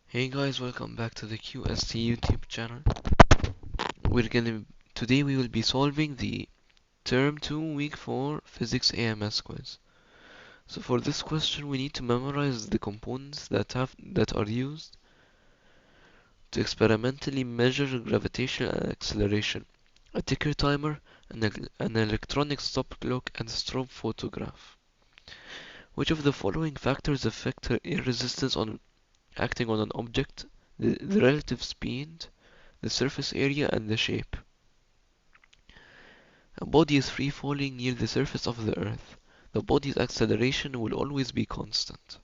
Hey guys, welcome back to the QST YouTube channel. We're gonna Today we will be solving the Term 2 Week 4 Physics AMS quiz. So for this question we need to memorize the components that are used to experimentally measure gravitational acceleration, a ticker timer, an electronic stop clock, and a strobe photograph. Which of the following factors affect air resistance on acting on an object? The relative speed, the surface area, and the shape. A body is free falling near the surface of the Earth. The body's acceleration will always be constant.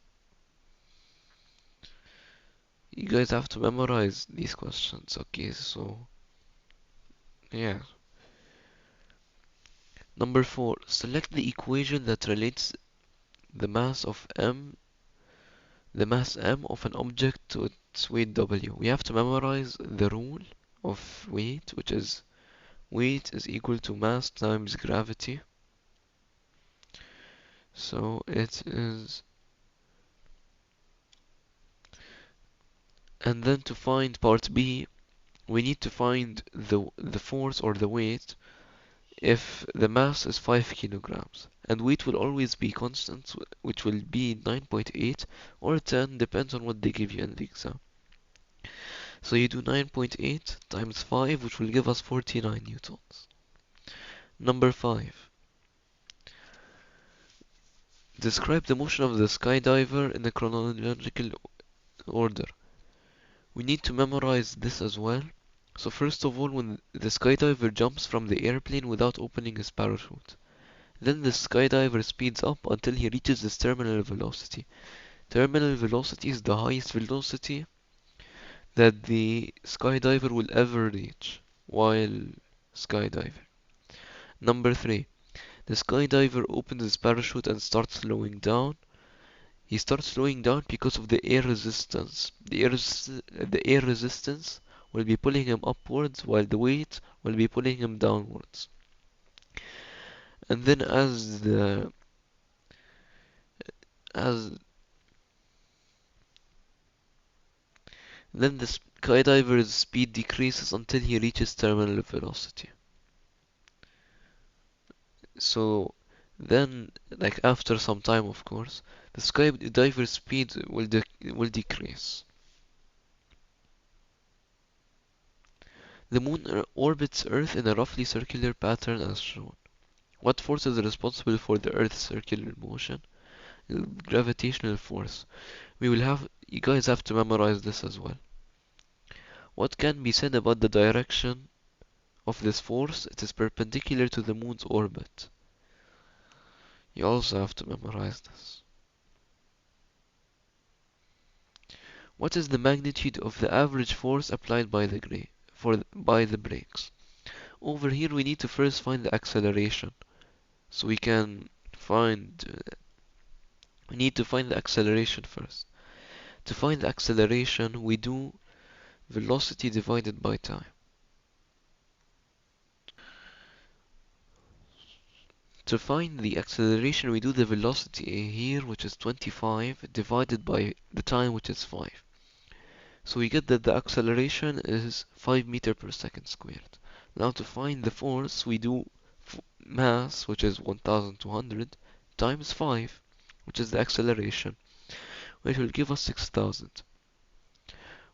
You guys have to memorize these questions. Okay, so yeah. Number 4. Select the equation that relates the mass of m of an object to its weight w. We have to memorize the rule of weight, which is weight is equal to mass times gravity. So it is, and then to find part B, we need to find the force or the weight if the mass is 5 kilograms. And weight will always be constant, which will be 9.8 or 10, depends on what they give you in the exam. So you do 9.8 times 5, which will give us 49 newtons. Number 5. Describe the motion of the skydiver in a chronological order. We need to memorize this as well. So first of all, when the skydiver jumps from the airplane without opening his parachute, then the skydiver speeds up until he reaches his terminal velocity. Terminal velocity is the highest velocity that the skydiver will ever reach while skydiving. Number 3. The skydiver opens his parachute and starts slowing down. He starts slowing down because of the air resistance. The air resistance will be pulling him upwards while the weight will be pulling him downwards. And then as then the skydiver's speed decreases until he reaches terminal velocity. So then, like after some time, of course, the skydiver's speed will decrease. The moon orbits Earth in a roughly circular pattern as shown. What force is responsible for the Earth's circular motion? Gravitational force. You guys have to memorize this as well. What can be said about the direction of this force? It is perpendicular to the moon's orbit. You also have to memorize this. What is the magnitude of the average force applied by the brakes? Over here we need to first find the acceleration. So we need to find the acceleration first. To find the acceleration, we do velocity divided by time. To find the acceleration, we do the velocity here, which is 25, divided by the time, which is 5. So we get that the acceleration is 5 meter per second squared. Now to find the force, we do mass, which is 1200, times 5, which is the acceleration, which will give us 6000.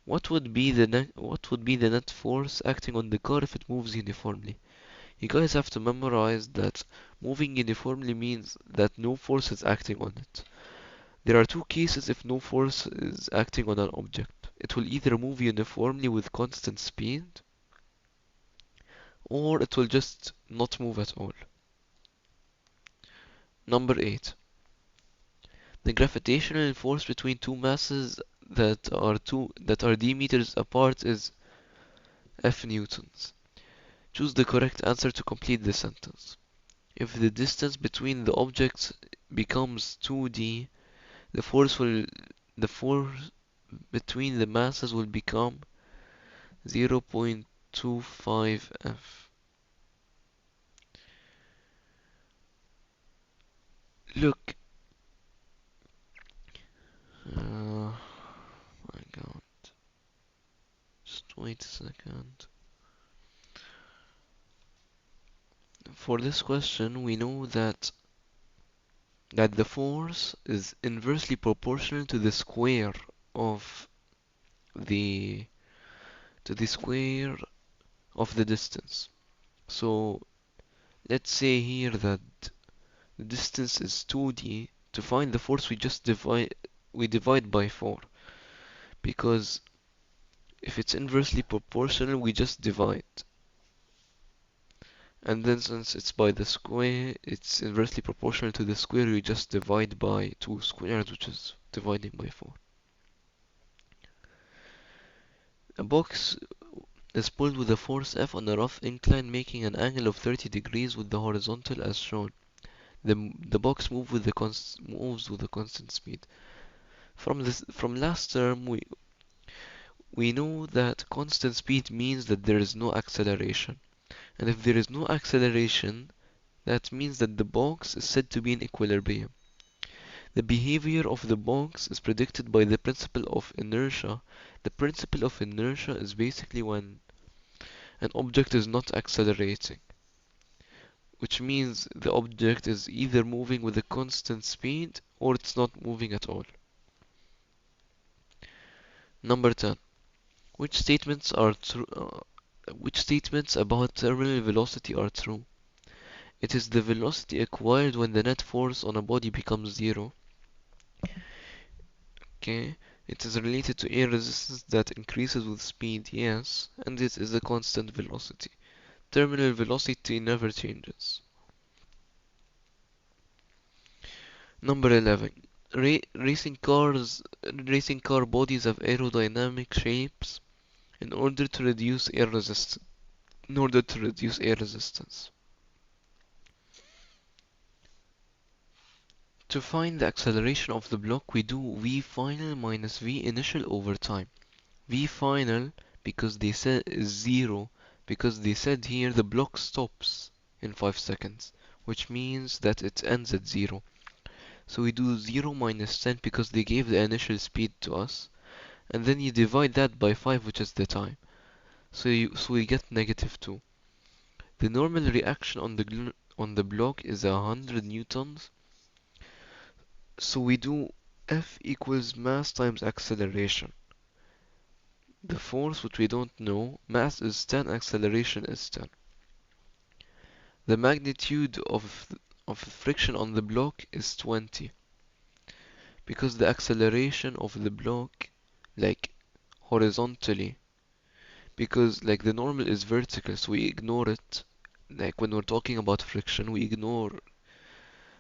What would be the net force acting on the car if it moves uniformly? You guys have to memorize that moving uniformly means that no force is acting on it. There are two cases if no force is acting on an object. It will either move uniformly with constant speed, or it will just not move at all. Number 8. The gravitational force between two masses that are d meters apart is F newtons. Choose the correct answer to complete the sentence. If the distance between the objects becomes 2d, the force will the force between the masses will become 0.25 F. Look, wait a second. For this question, we know that the force is inversely proportional to the square of the square of the distance. So let's say here that the distance is 2d. To find the force, we divide by 4, because if it's inversely proportional, we just divide. And then since it's by the square, it's inversely proportional to the square, we just divide by 2 squared, which is dividing by 4. A box is pulled with a force F on a rough incline, making an angle of 30 degrees with the horizontal as shown. The box moves with a constant speed. From last term, we know that constant speed means that there is no acceleration. And if there is no acceleration, that means that the box is said to be in equilibrium. The behavior of the box is predicted by the principle of inertia. The principle of inertia is basically when an object is not accelerating, which means the object is either moving with a constant speed or it's not moving at all. Number 10. Which statements are true? Which statements about terminal velocity are true? It is the velocity acquired when the net force on a body becomes zero. Okay. It is related to air resistance that increases with speed, yes, and it is a constant velocity. Terminal velocity never changes. Number 11. Racing car bodies have aerodynamic shapes in order to reduce air resistance. In order to reduce air resistance. To find the acceleration of the block, we do v final minus v initial over time. V final, because they said is 0, because they said here the block stops in 5 seconds, which means that it ends at 0. So we do 0 minus 10 because they gave the initial speed to us, and then you divide that by 5, which is the time. So we get negative 2. The normal reaction on the block is 100 newtons. So we do F equals mass times acceleration. The force, which we don't know, mass is 10, acceleration is 10. The magnitude of friction on the block is 20, because the acceleration of the block, like horizontally, because like the normal is vertical, so we ignore it. Like when we're talking about friction, we ignore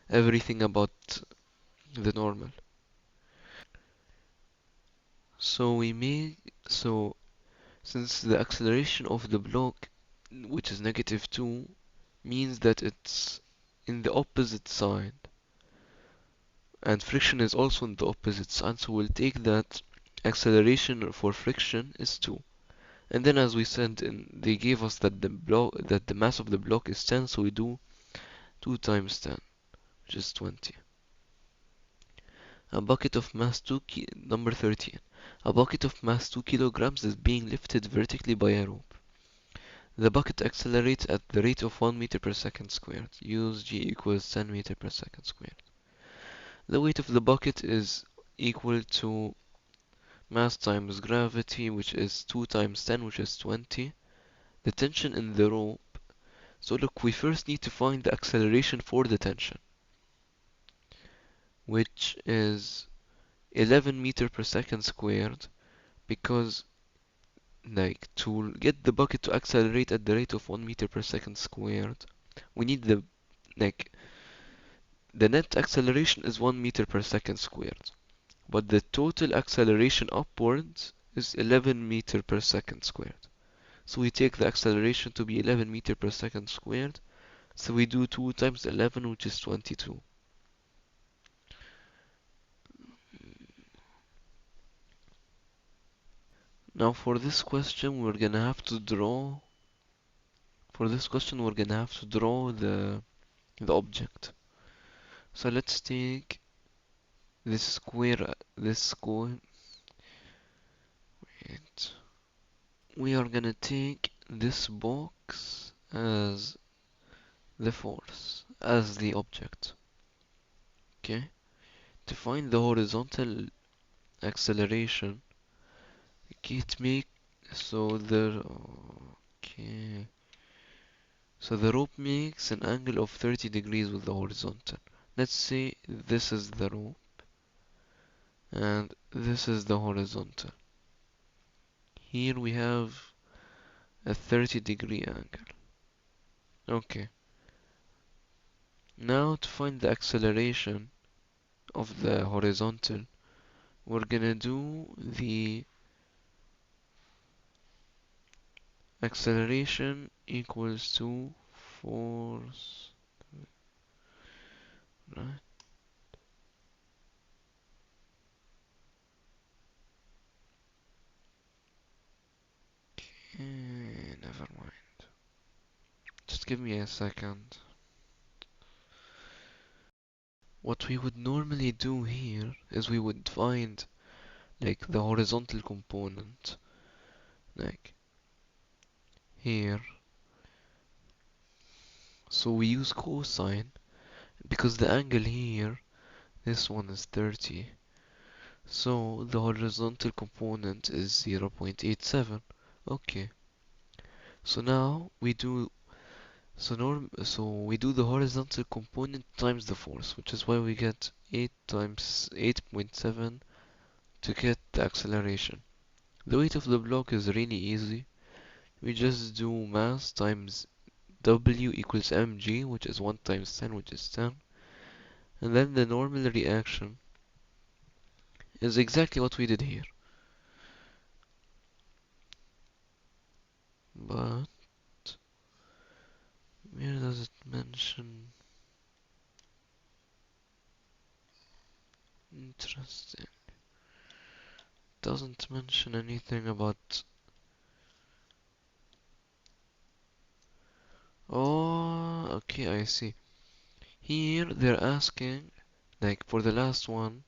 everything about the normal. So we make so since the acceleration of the block, which is negative 2, means that it's in the opposite side, and friction is also in the opposite side, so we'll take that acceleration for friction is 2. And then as we said, they gave us that the mass of the block is 10, so we do 2 times 10, which is 20. A bucket of mass number 13. A bucket of mass 2 kilograms is being lifted vertically by a rope. The bucket accelerates at the rate of 1 meter per second squared. Use g equals 10 meter per second squared. The weight of the bucket is equal to mass times gravity, which is 2 times 10, which is 20. The tension in the rope. So look, we first need to find the acceleration for the tension, which is 11 meter per second squared, because like to get the bucket to accelerate at the rate of 1 meter per second squared, we need like the net acceleration is 1 meter per second squared, but the total acceleration upwards is 11 meter per second squared. So we take the acceleration to be 11 meter per second squared, so we do 2 times 11, which is 22. Now for this question we're gonna have to draw the object. So let's take this square, wait. we are gonna take this box as the force, as the object. Okay? To find the horizontal acceleration, it make so the okay. So the rope makes an angle of 30 degrees with the horizontal. Let's say this is the rope and this is the horizontal. Here we have a 30-degree angle. Okay. Now to find the acceleration of the horizontal, we're gonna do the acceleration equals to force, right? Never mind. Just give me a second. What we would normally do here is we would find like the horizontal component, like here. So we use cosine because the angle here, this one is 30. So the horizontal component is 0.87. Okay. So now we do the horizontal component times the force, which is why we get 8 times 8.7 to get the acceleration. The weight of the block is really easy. We just do mass times W equals mg, which is 1 times 10, which is 10. And then the normal reaction is exactly what we did here. But where does it mention? Interesting. Doesn't mention anything about. Oh, okay, I see. Here they're asking, like for the last one,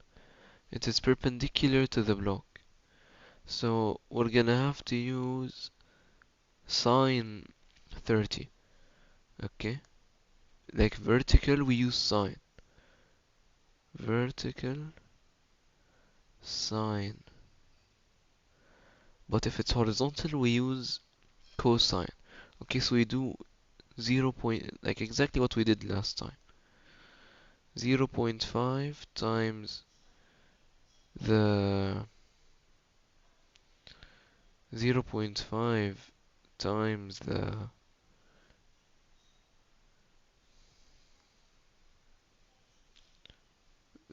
it is perpendicular to the block. So we're gonna have to use sine 30. Okay? Like vertical, we use sine. Vertical, sine. But if it's horizontal, we use cosine. Okay, so we do 0. Like exactly what we did last time. 0.5 times the 0.5 times the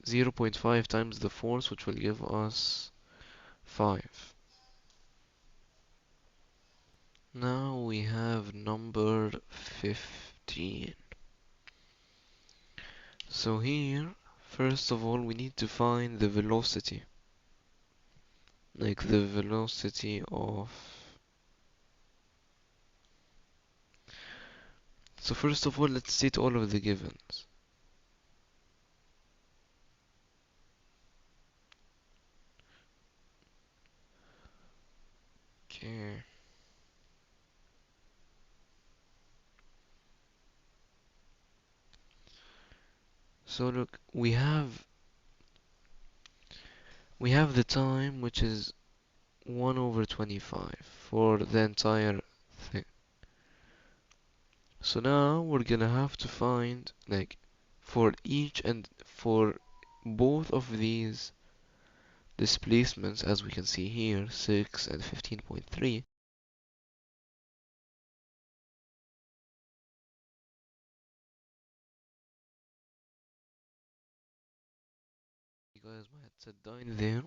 0.5 times the force, which will give us 5. Now we have number 15. So here, first of all, we need to find the velocity. Like the velocity of. So first of all, let's state all of the givens. Okay. So look, we have the time, which is 1 over 25 for the entire thing. So now we're gonna have to find, like, for each and for both of these displacements, as we can see here, 6 and 15.3. Guys, my headset died there.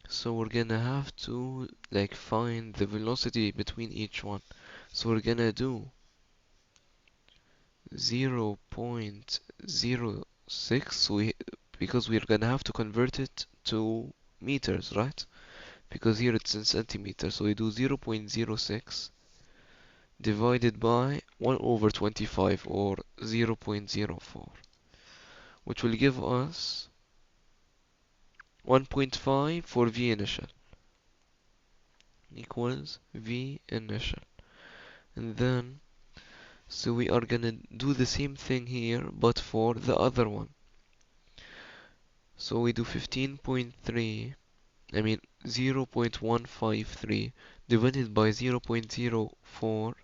So we're gonna have to like find the velocity between each one. So we're gonna do 0.06 because we're gonna have to convert it to meters, right? Because here it's in centimeters. So we do 0.06 divided by 1 over 25 or 0.04, which will give us 1.5 for V initial. equals V initial. And then, so we are gonna do the same thing here, but for the other one. So we do 15.3, I mean 0.153 divided by 0.04,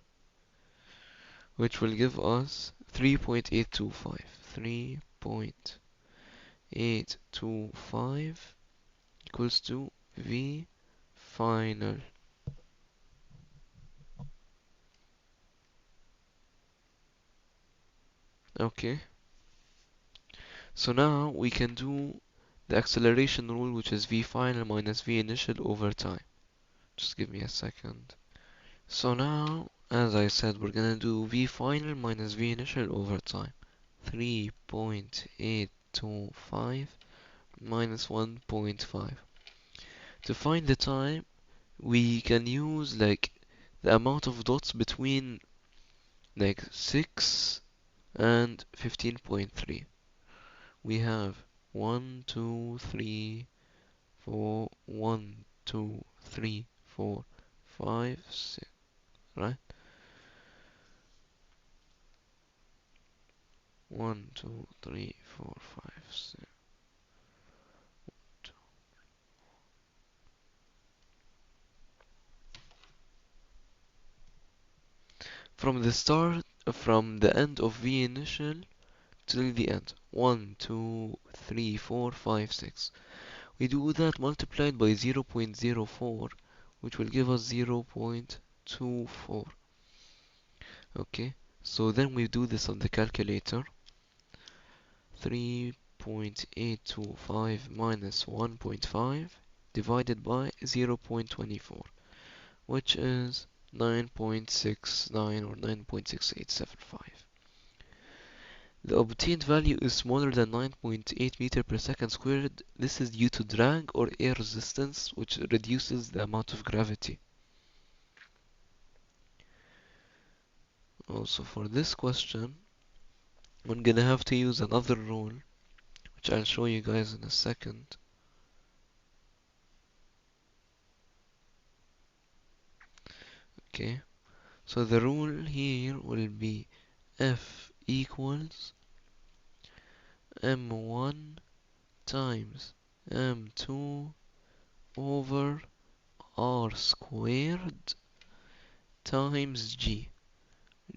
which will give us 3.825. 3.825 equals to V final. Okay, so now we can do the acceleration rule, which is V final minus V initial over time. Just give me a second. So now, as I said, we're gonna do V final minus V initial over time. 3.825 minus 1.5. To find the time, we can use like the amount of dots between like 6 and 15.3. We have 1, 2, 3, 4, 1, 2, 3, 4, 5, 6, right? 1, 2, 3, 4, 5, 6. From the start, from the end of V initial till the end. 1, 2, 3, 4, 5, 6. We do that multiplied by 0.04, which will give us 0.24. Okay, so then we do this on the calculator. 3.825 minus 1.5 divided by 0.24, which is 9.69 or 9.6875. The obtained value is smaller than 9.8 meter per second squared. This is due to drag or air resistance, which reduces the amount of gravity. Also, for this question, I'm gonna have to use another rule, which I'll show you guys in a second. Okay, so the rule here will be F equals M1 times M2 over R squared times G.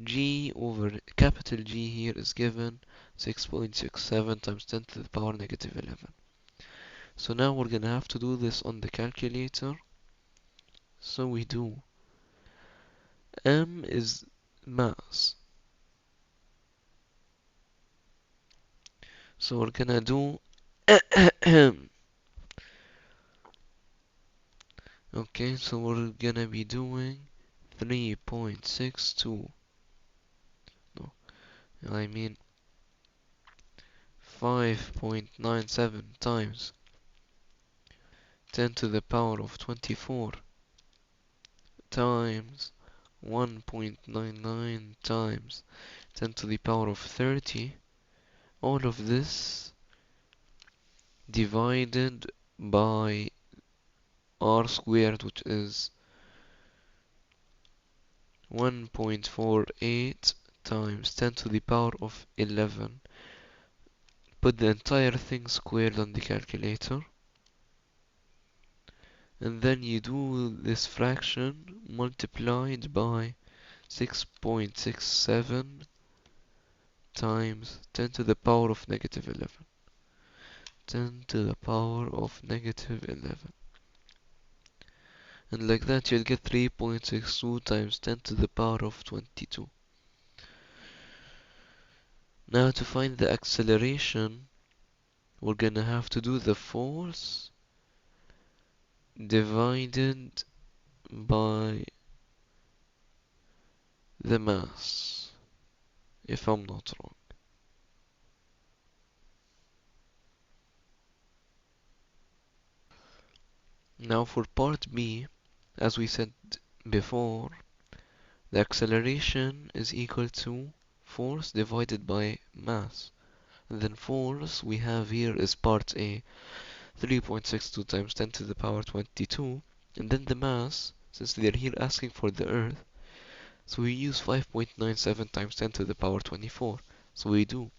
G over capital G here is given 6.67 times 10 to the power negative 11. So now we're gonna have to do this on the calculator. So we do M is mass. So we're gonna do okay, so we're gonna be doing 3.62. No, I mean 5.97 times 10 to the power of 24 times 1.99 times 10 to the power of 30. All of this divided by r squared, which is 1.48 times 10 to the power of 11. Put the entire thing squared on the calculator. And then you do this fraction multiplied by 6.67 times 10 to the power of negative 11. 10 to the power of negative 11. And like that you'll get 3.62 times 10 to the power of 22. Now to find the acceleration, we're gonna have to do the force divided by the mass, if I'm not wrong. Now for part B, as we said before, the acceleration is equal to force divided by mass. And then force we have here is part A, 3.62 times 10 to the power 22. And then the mass since they're here asking for the Earth. So we use 5.97 times 10 to the power 24. So we do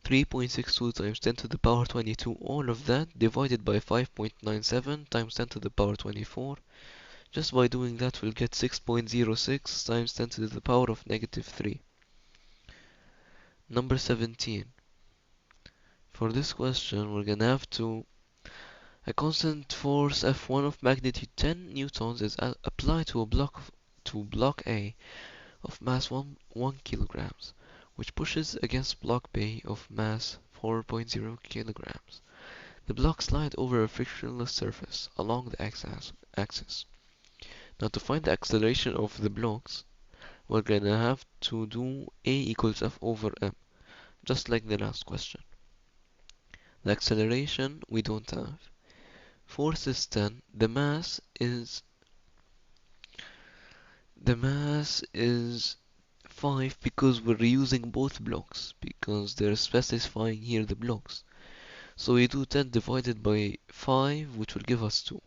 3.62 times 10 to the power 22, all of that divided by 5.97 times 10 to the power 24. Just by doing that, we'll get 6.06 times 10 to the power of negative 3. Number 17. For this question, we're gonna have to a constant force F1 of magnitude 10 newtons is applied to block A of mass 1 kilograms, which pushes against block B of mass 4.0 kilograms. The blocks slide over a frictionless surface along the axis. Now to find the acceleration of the blocks, we're gonna have to do A equals F over M, just like the last question. The acceleration we don't have. Force is 10, the mass is 5 because we're reusing both blocks, because they're specifying here the blocks. So we do 10 divided by 5, which will give us 2.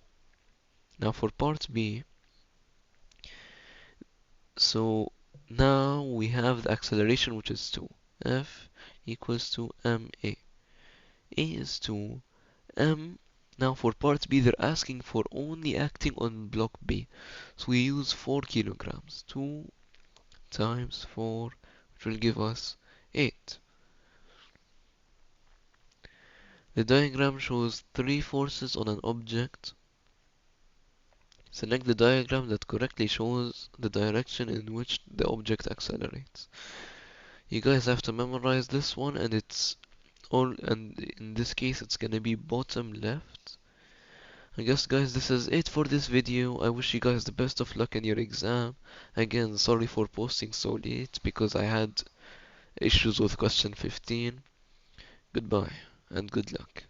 Now for part B, so now we have the acceleration, which is 2. F equals to ma. A is 2. M, now for part B, they're asking for only acting on block B. So we use 4 kilograms. 2 times 4, which will give us 8. The diagram shows 3 forces on an object. Select the diagram that correctly shows the direction in which the object accelerates. You guys have to memorize this one, and in this case it's gonna be bottom left. I guess guys, this is it for this video. I wish you guys the best of luck in your exam. Again, sorry for posting so late because I had issues with question 15. Goodbye and good luck.